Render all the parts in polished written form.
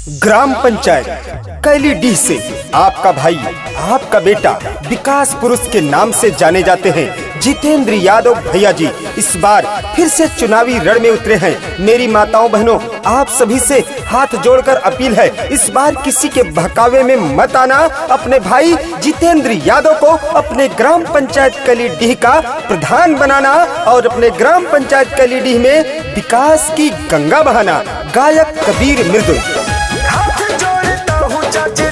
Gram panchayat कैलीडीह से आपका भाई, आपका बेटा विकास पुरुष के नाम से जाने जाते हैं जितेंद्र यादव भैया जी इस बार फिर से चुनावी रण में उतरे हैं। मेरी माताओं बहनों, आप सभी से हाथ जोड़कर अपील है, इस बार किसी के बहकावे में मत आना। अपने भाई जितेंद्र यादव को अपने ग्राम पंचायत कैलीडीह का प्रधान बनाना और अपने ग्राम पंचायत कैलीडीह में विकास की गंगा बहाना। गायक कबीर मृदुल।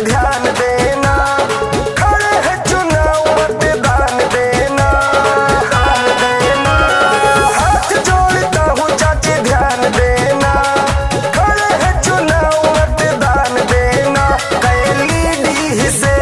ध्यान देना, खड़े है चुनाव मतदान देना, हाथ जोड़ता हूँ चाची ध्यान देना, खड़े है चुनाव मतदान देना। कैलीडीह से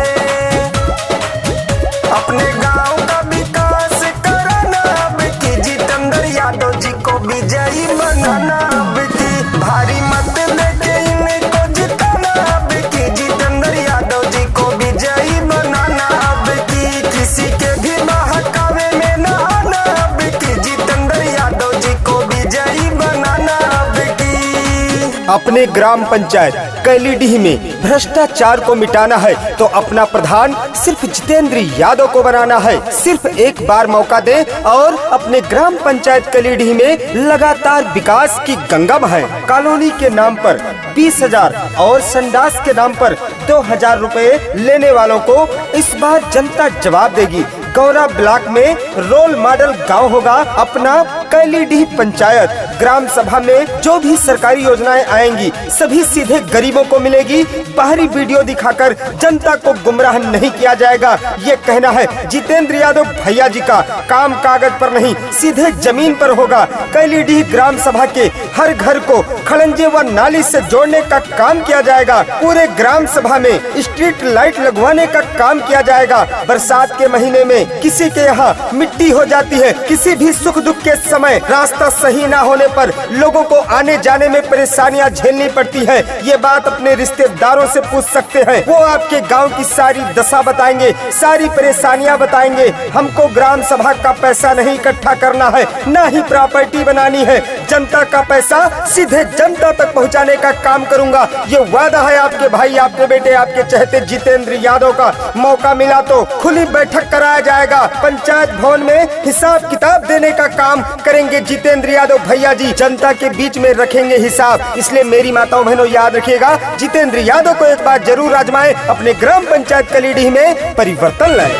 अपने गांव का विकास कराना, अब की जितेंद्र यादव जी को विजयी बनाना, अब की भारी मत देके इनको जिताना, अब की जितेंद्र यादव जी को विजयी बनाना, अब की किसी के भी बहकावे में न आना, अब की जितेंद्र यादव जी को विजयी बनाना, अब की। अपने ग्राम पंचायत कैलीडीह में भ्रष्टाचार को मिटाना है तो अपना प्रधान सिर्फ जितेंद्र यादव को बनाना है। सिर्फ एक बार मौका दें और अपने ग्राम पंचायत कैलीडीह में लगातार विकास की गंगा बहाएं। कॉलोनी के नाम पर 20,000 और संडास के नाम पर 2,000 रुपए लेने वालों को इस बार जनता जवाब देगी। गौरा ब्लॉक में रोल मॉडल गांव होगा अपना कैलीडीह पंचायत। ग्राम सभा में जो भी सरकारी योजनाएं आएंगी सभी सीधे गरीबों को मिलेगी। बाहरी वीडियो दिखाकर जनता को गुमराह नहीं किया जाएगा। ये कहना है जितेंद्र यादव भैया जी का। काम कागज पर नहीं, सीधे जमीन पर होगा। कैलीडीह ग्राम सभा के हर घर को खड़ंजे व नाली से जोड़ने का काम किया जाएगा। पूरे ग्राम सभा में स्ट्रीट लाइट लगवाने का काम किया जाएगा। बरसात के महीने में किसी के यहाँ मिट्टी हो जाती है, किसी भी सुख दुख के समय रास्ता सही ना होने पर लोगों को आने जाने में परेशानियां झेलनी पड़ती है। ये बात अपने रिश्तेदारों से पूछ सकते हैं, वो आपके गांव की सारी दशा बताएंगे, सारी परेशानियां बताएंगे। हमको ग्राम सभा का पैसा नहीं इकट्ठा करना है, ना ही प्रॉपर्टी बनानी है। जनता का पैसा सीधे जनता तक पहुंचाने का काम करूंगा। ये वादा है आपके भाई, आपके बेटे, आपके चहेते जितेंद्र यादव का। मौका मिला तो खुली बैठक कराया जाएगा। पंचायत भवन में हिसाब किताब देने का काम करेंगे जितेंद्र यादव भैया जी। जनता के बीच में रखेंगे हिसाब। इसलिए मेरी माताओं बहनों याद रखिएगा, जितेंद्र यादव को एक बार जरूर आजमाएं, अपने ग्राम पंचायत कैलीडीह में परिवर्तन लाएं।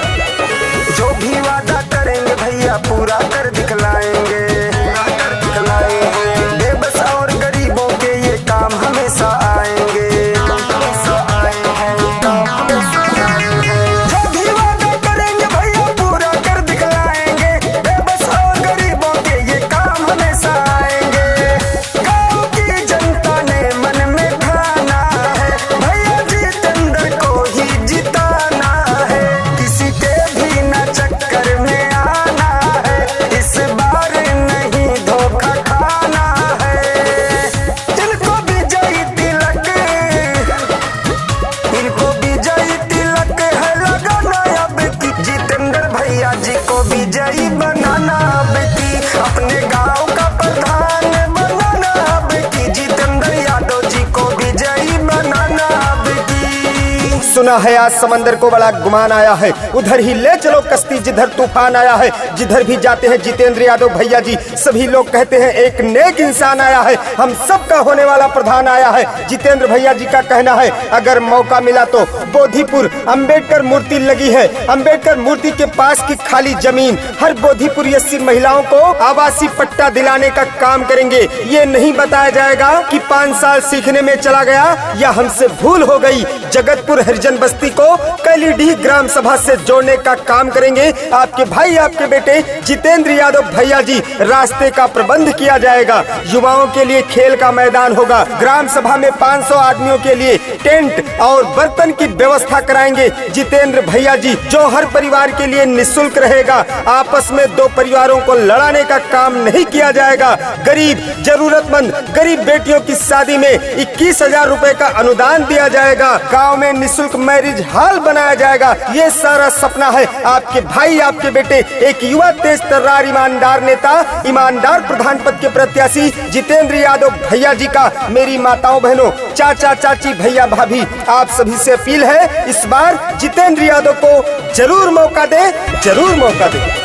जो भी वादा करेंगे भैया पूरा कर दिखलाएंगे, बेबस और गरीबों के ये काम हमेशा आएंगे। जो भी वादा करेंगे भैया पूरा कर दिखलाएंगे, बेबस और गरीबों के ये काम हमेशा आएंगे। गाँव की जनता ने मन में ठाना है, भैया जितेंद्र को ही जिताना है। किसी के भी न चक्कर में आना है, इस बार नहीं धोखा खाना है। इनको विजयी तिलक, इनको विजयी तिलक है लगाना, अब की जितेंद्र भैया जी को विजयी बनाना, अब की अपने गांव का प्रधान बनाना, अब की जितेंद्र यादव जी को विजयी बनाना, अब की। सुना है आज समंदर को बड़ा गुमान आया है, उधर ही ले चलो कश्ती जिधर तूफान आया है। जिधर भी जाते हैं जितेंद्र यादव भैया जी, सभी लोग कहते हैं एक नेक इंसान आया है, हम सबका होने वाला प्रधान आया है। जितेंद्र भैया जी का कहना है अगर मौका मिला तो बोधिपुर अंबेडकर मूर्ति लगी है, अंबेडकर मूर्ति के पास की खाली जमीन हर बोधिपुर एससी महिलाओं को आवासीय पट्टा दिलाने का काम करेंगे। ये नहीं बताया जाएगा कि 5 साल सीखने में चला गया या हमसे भूल हो गई। जगतपुर हरिजन बस्ती को कैलीडीह ग्राम सभा से जोड़ने का काम करेंगे आपके भाई, आपके बेटे जितेंद्र यादव भैया जी। रास्ते का प्रबंध किया जाएगा, युवाओं के लिए खेल का मैदान होगा। ग्राम सभा में 500 आदमियों के लिए टेंट और बर्तन की व्यवस्था कराएंगे जितेंद्र भैया जी, जो हर परिवार के लिए निःशुल्क रहेगा। आपस में दो परिवारों को लड़ाने का काम नहीं किया जाएगा। गरीब जरूरतमंद गरीब बेटियों की शादी में 21,000 रुपए का अनुदान दिया जाएगा। गांव में निशुल्क मैरिज हॉल बनाया जाएगा। ये सारा सपना है आपके भाई, आपके बेटे, एक युवा तेज तर्रार ईमानदार नेता, ईमानदार प्रधान पद के प्रत्याशी जितेंद्र यादव भैया जी का। मेरी माताओं बहनों, चाचा चाची, भैया भाभी, आप सभी से अपील है, इस बार जितेंद्र यादव को जरूर मौका दे, जरूर मौका दे।